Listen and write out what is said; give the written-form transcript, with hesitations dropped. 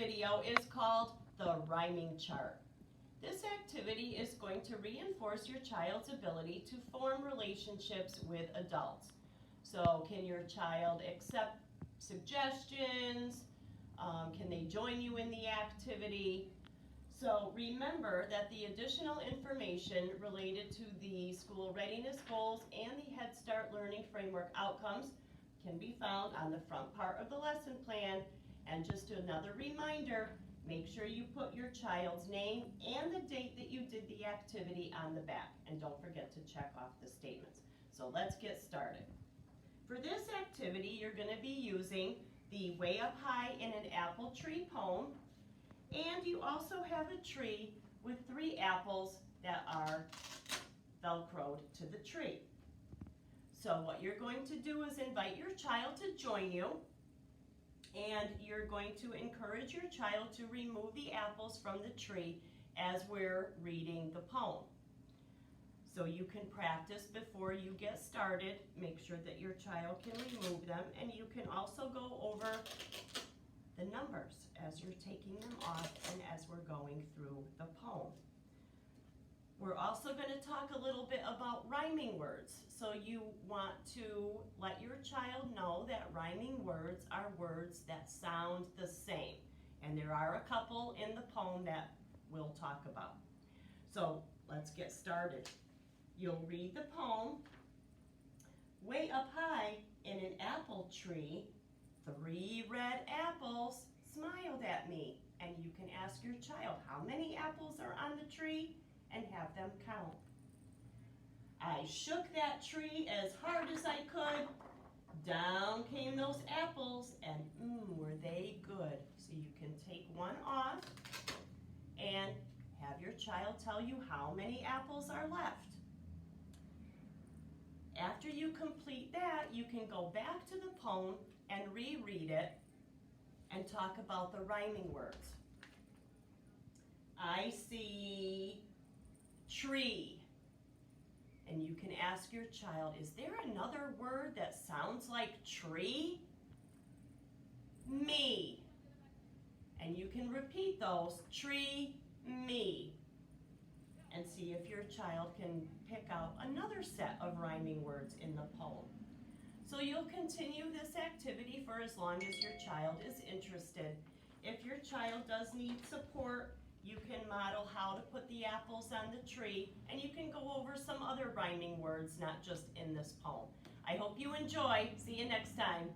video is called the rhyming chart. This activity is going to reinforce your child's ability to form relationships with adults. So can your child accept suggestions? Can they join you in the activity? So remember that the additional information related to the school readiness goals and the Head Start Learning Framework outcomes can be found on the front part of the lesson plan. And just another reminder, make sure you put your child's name and the date that you did the activity on the back. And don't forget to check off the statements. So let's get started. For this activity, you're going to be using the Way Up High in an Apple Tree poem. And you also have a tree with 3 apples that are velcroed to the tree. So what you're going to do is invite your child to join you, and you're going to encourage your child to remove the apples from the tree as we're reading the poem. So you can practice before you get started. Make sure that your child can remove them, and you can also go over the numbers as you're taking them off and as we're going through the poem. We're also going to talk a little bit about rhyming words. So you want to let your child know that rhyming words are words that sound the same. And there are a couple in the poem that we'll talk about. So let's get started. You'll read the poem. Way up high in an apple tree, 3 red apples smiled at me. And you can ask your child how many apples are on the tree and have them count. I shook that tree as hard as I could. Down came those apples, and were they good. So you can take one off and have your child tell you how many apples are left. After you complete that, you can go back to the poem and reread it and talk about the rhyming words. I see tree. And you can ask your child, is there another word that sounds like tree? Me. And you can repeat those, tree, me. And see if your child can pick out another set of rhyming words in the poem. So you'll continue this activity for as long as your child is interested. If your child does need support, you can model how to put the apples on the tree, and you can go over some other rhyming words, not just in this poem. I hope you enjoy. See you next time.